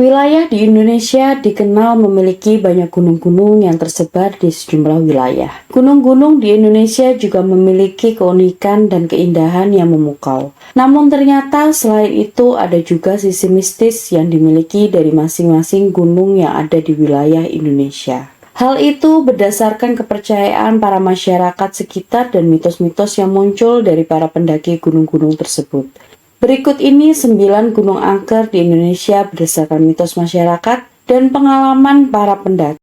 Wilayah di Indonesia dikenal memiliki banyak gunung-gunung yang tersebar di sejumlah wilayah. Gunung-gunung di Indonesia juga memiliki keunikan dan keindahan yang memukau. Namun ternyata selain itu ada juga sisi mistis yang dimiliki dari masing-masing gunung yang ada di wilayah Indonesia. Hal itu berdasarkan kepercayaan para masyarakat sekitar dan mitos-mitos yang muncul dari para pendaki gunung-gunung tersebut. Berikut ini 9 gunung angker di Indonesia berdasarkan mitos masyarakat dan pengalaman para pendaki.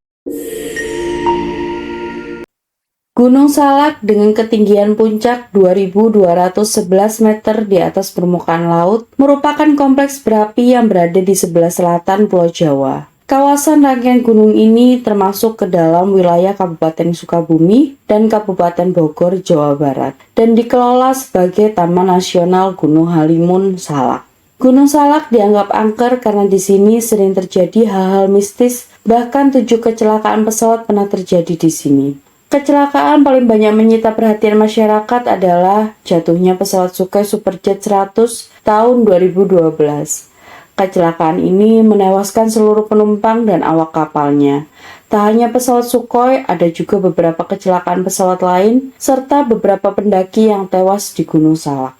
Gunung Salak dengan ketinggian puncak 2.211 meter di atas permukaan laut merupakan kompleks berapi yang berada di sebelah selatan Pulau Jawa. Kawasan rangkaian gunung ini termasuk ke dalam wilayah Kabupaten Sukabumi dan Kabupaten Bogor, Jawa Barat, dan dikelola sebagai Taman Nasional Gunung Halimun Salak. Gunung Salak dianggap angker karena di sini sering terjadi hal-hal mistis, bahkan 7 kecelakaan pesawat pernah terjadi di sini. Kecelakaan paling banyak menyita perhatian masyarakat adalah jatuhnya pesawat Sukhoi Superjet 100 tahun 2012. Kecelakaan ini menewaskan seluruh penumpang dan awak kapalnya. Tak hanya pesawat Sukhoi, ada juga beberapa kecelakaan pesawat lain, serta beberapa pendaki yang tewas di Gunung Salak.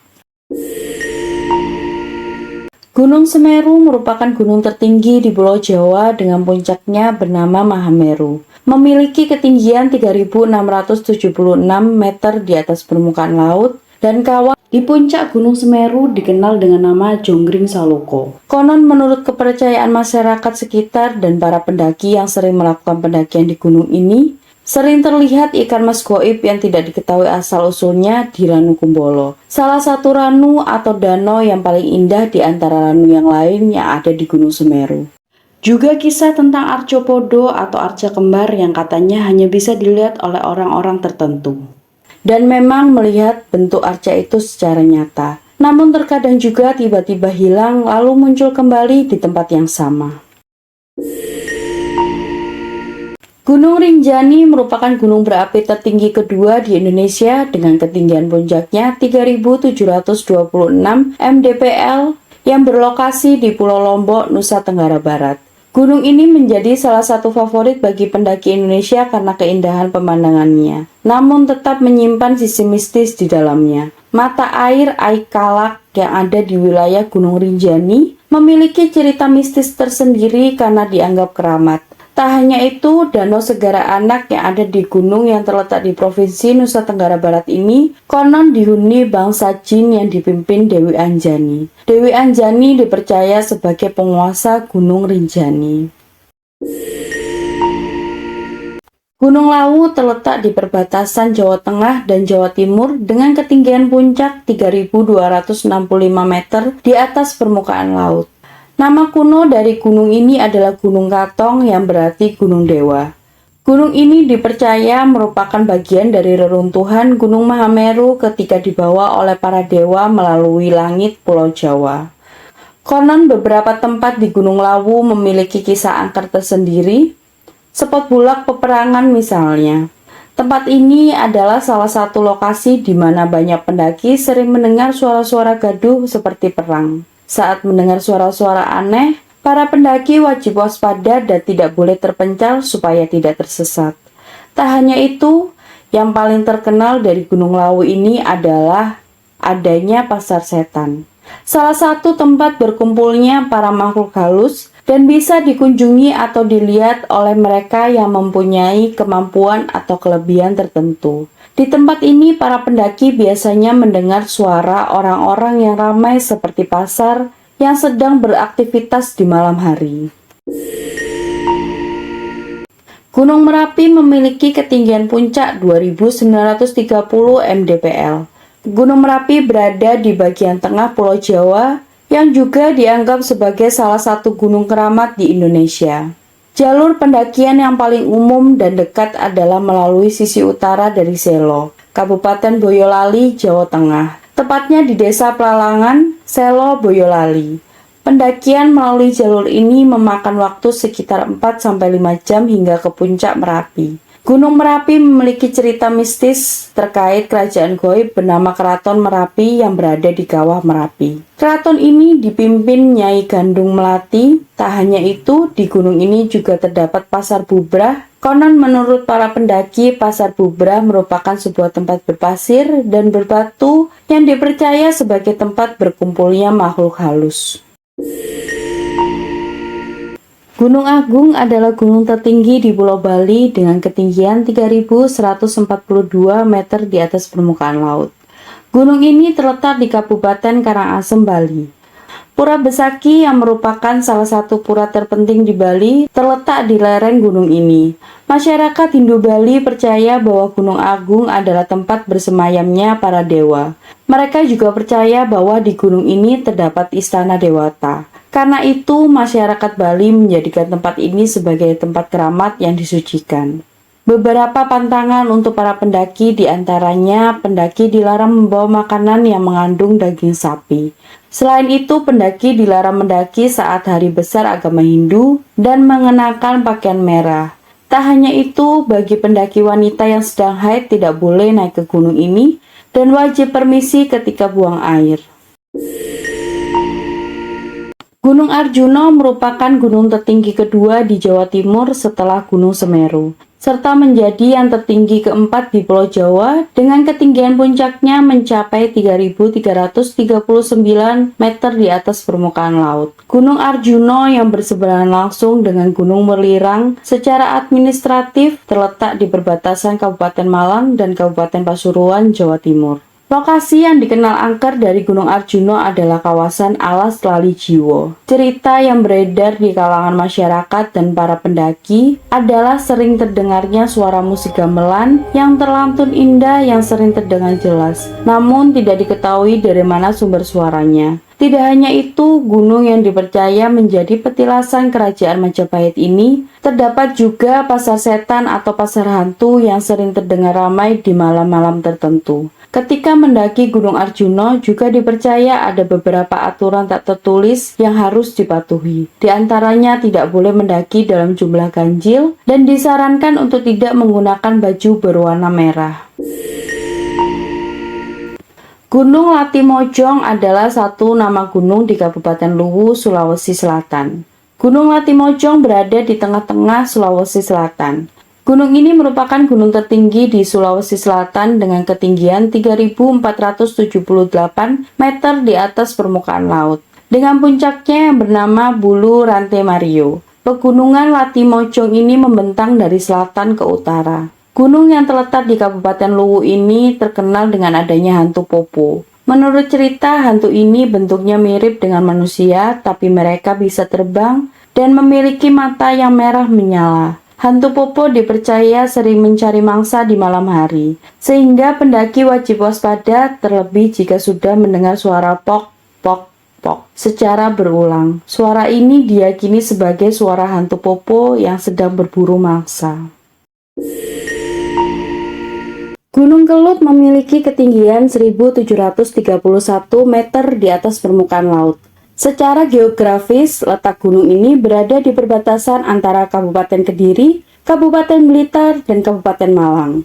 Gunung Semeru merupakan gunung tertinggi di Pulau Jawa dengan puncaknya bernama Mahameru. Memiliki ketinggian 3.676 meter di atas permukaan laut, dan kawah di puncak Gunung Semeru dikenal dengan nama Jonggring Saloko. Konon menurut kepercayaan masyarakat sekitar dan para pendaki yang sering melakukan pendakian di gunung ini, sering terlihat ikan mas goib yang tidak diketahui asal-usulnya di Ranu Kumbolo, salah satu ranu atau danau yang paling indah di antara ranu yang lain yang ada di Gunung Semeru. Juga kisah tentang Arca Podo atau arca kembar yang katanya hanya bisa dilihat oleh orang-orang tertentu. Dan memang melihat bentuk arca itu secara nyata. Namun terkadang juga tiba-tiba hilang lalu muncul kembali di tempat yang sama. Gunung Rinjani merupakan gunung berapi tertinggi kedua di Indonesia dengan ketinggian puncaknya 3.726 mdpl yang berlokasi di Pulau Lombok, Nusa Tenggara Barat. Gunung ini menjadi salah satu favorit bagi pendaki Indonesia karena keindahan pemandangannya, namun tetap menyimpan sisi mistis di dalamnya. Mata air Aikalak yang ada di wilayah Gunung Rinjani memiliki cerita mistis tersendiri karena dianggap keramat. Tak hanya itu, Danau Segara Anak yang ada di gunung yang terletak di Provinsi Nusa Tenggara Barat ini konon dihuni bangsa jin yang dipimpin Dewi Anjani. Dewi Anjani dipercaya sebagai penguasa Gunung Rinjani. Gunung Lawu terletak di perbatasan Jawa Tengah dan Jawa Timur dengan ketinggian puncak 3.265 meter di atas permukaan laut. Nama kuno dari gunung ini adalah Gunung Katong yang berarti Gunung Dewa. Gunung ini dipercaya merupakan bagian dari reruntuhan Gunung Mahameru ketika dibawa oleh para dewa melalui langit Pulau Jawa. Konon beberapa tempat di Gunung Lawu memiliki kisah angker tersendiri, spot bulak peperangan misalnya. Tempat ini adalah salah satu lokasi di mana banyak pendaki sering mendengar suara-suara gaduh seperti perang. Saat mendengar suara-suara aneh, para pendaki wajib waspada dan tidak boleh terpencar supaya tidak tersesat. Tak hanya itu, yang paling terkenal dari Gunung Lawu ini adalah adanya pasar setan. Salah satu tempat berkumpulnya para makhluk halus dan bisa dikunjungi atau dilihat oleh mereka yang mempunyai kemampuan atau kelebihan tertentu. Di tempat ini, para pendaki biasanya mendengar suara orang-orang yang ramai seperti pasar yang sedang beraktivitas di malam hari. Gunung Merapi memiliki ketinggian puncak 2.930 mdpl. Gunung Merapi berada di bagian tengah Pulau Jawa yang juga dianggap sebagai salah satu gunung keramat di Indonesia. Jalur pendakian yang paling umum dan dekat adalah melalui sisi utara dari Selo, Kabupaten Boyolali, Jawa Tengah, tepatnya di Desa Pelalangan, Selo, Boyolali. Pendakian melalui jalur ini memakan waktu sekitar 4-5 jam hingga ke puncak Merapi. Gunung Merapi memiliki cerita mistis terkait kerajaan gaib bernama Keraton Merapi yang berada di kawah Merapi. Keraton ini dipimpin Nyai Gandung Melati. Tak hanya itu, di gunung ini juga terdapat Pasar Bubrah. Konon menurut para pendaki, Pasar Bubrah merupakan sebuah tempat berpasir dan berbatu yang dipercaya sebagai tempat berkumpulnya makhluk halus. Gunung Agung adalah gunung tertinggi di Pulau Bali dengan ketinggian 3.142 meter di atas permukaan laut. Gunung ini terletak di Kabupaten Karangasem, Bali. Pura Besaki yang merupakan salah satu pura terpenting di Bali terletak di lereng gunung ini. Masyarakat Hindu Bali percaya bahwa Gunung Agung adalah tempat bersemayamnya para dewa. Mereka juga percaya bahwa di gunung ini terdapat istana dewata. Karena itu, masyarakat Bali menjadikan tempat ini sebagai tempat keramat yang disucikan. Beberapa pantangan untuk para pendaki, diantaranya pendaki dilarang membawa makanan yang mengandung daging sapi. Selain itu, pendaki dilarang mendaki saat hari besar agama Hindu dan mengenakan pakaian merah. Tak hanya itu, bagi pendaki wanita yang sedang haid tidak boleh naik ke gunung ini dan wajib permisi ketika buang air. Gunung Arjuna merupakan gunung tertinggi kedua di Jawa Timur setelah Gunung Semeru, serta menjadi yang tertinggi keempat di Pulau Jawa dengan ketinggian puncaknya mencapai 3.339 meter di atas permukaan laut. Gunung Arjuna yang bersebelahan langsung dengan Gunung Welirang secara administratif terletak di perbatasan Kabupaten Malang dan Kabupaten Pasuruan, Jawa Timur. Lokasi yang dikenal angker dari Gunung Arjuna adalah kawasan Alas Lali Jiwo. Cerita yang beredar di kalangan masyarakat dan para pendaki adalah sering terdengarnya suara musik gamelan yang terlantun indah yang sering terdengar jelas, namun tidak diketahui dari mana sumber suaranya. Tidak hanya itu, gunung yang dipercaya menjadi petilasan kerajaan Majapahit ini, terdapat juga pasar setan atau pasar hantu yang sering terdengar ramai di malam-malam tertentu. Ketika mendaki Gunung Arjuna juga dipercaya ada beberapa aturan tak tertulis yang harus dipatuhi. Di antaranya tidak boleh mendaki dalam jumlah ganjil dan disarankan untuk tidak menggunakan baju berwarna merah. Gunung Latimojong adalah satu nama gunung di Kabupaten Luwu, Sulawesi Selatan. Gunung Latimojong berada di tengah-tengah Sulawesi Selatan. Gunung ini merupakan gunung tertinggi di Sulawesi Selatan dengan ketinggian 3.478 meter di atas permukaan laut. Dengan puncaknya yang bernama Bulu Rantai Mario, pegunungan Latimojong ini membentang dari selatan ke utara. Gunung yang terletak di Kabupaten Luwu ini terkenal dengan adanya hantu Popo. Menurut cerita, hantu ini bentuknya mirip dengan manusia, tapi mereka bisa terbang dan memiliki mata yang merah menyala. Hantu Popo dipercaya sering mencari mangsa di malam hari, sehingga pendaki wajib waspada terlebih jika sudah mendengar suara pok, pok, pok secara berulang. Suara ini diyakini sebagai suara hantu Popo yang sedang berburu mangsa. Gunung Kelut memiliki ketinggian 1.731 meter di atas permukaan laut. Secara geografis, letak gunung ini berada di perbatasan antara Kabupaten Kediri, Kabupaten Blitar, dan Kabupaten Malang.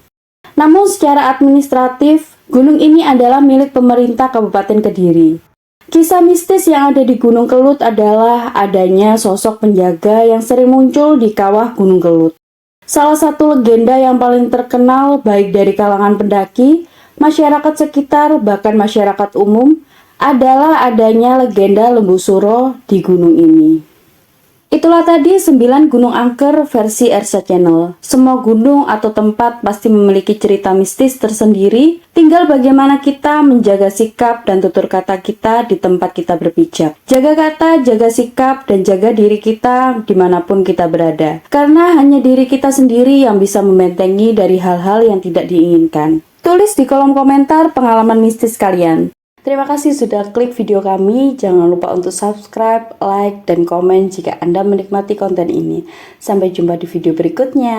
Namun secara administratif, gunung ini adalah milik pemerintah Kabupaten Kediri. Kisah mistis yang ada di Gunung Kelut adalah adanya sosok penjaga yang sering muncul di kawah Gunung Kelut. Salah satu legenda yang paling terkenal baik dari kalangan pendaki, masyarakat sekitar, bahkan masyarakat umum, adalah adanya legenda Lembu Suro di gunung ini. Itulah tadi 9 gunung angker versi Ersa Channel. Semua gunung atau tempat pasti memiliki cerita mistis tersendiri, tinggal bagaimana kita menjaga sikap dan tutur kata kita di tempat kita berpijak. Jaga kata, jaga sikap, dan jaga diri kita dimanapun kita berada. Karena hanya diri kita sendiri yang bisa membentengi dari hal-hal yang tidak diinginkan. Tulis di kolom komentar pengalaman mistis kalian. Terima kasih sudah klik video kami. Jangan lupa untuk subscribe, like, dan komen jika Anda menikmati konten ini. Sampai jumpa di video berikutnya.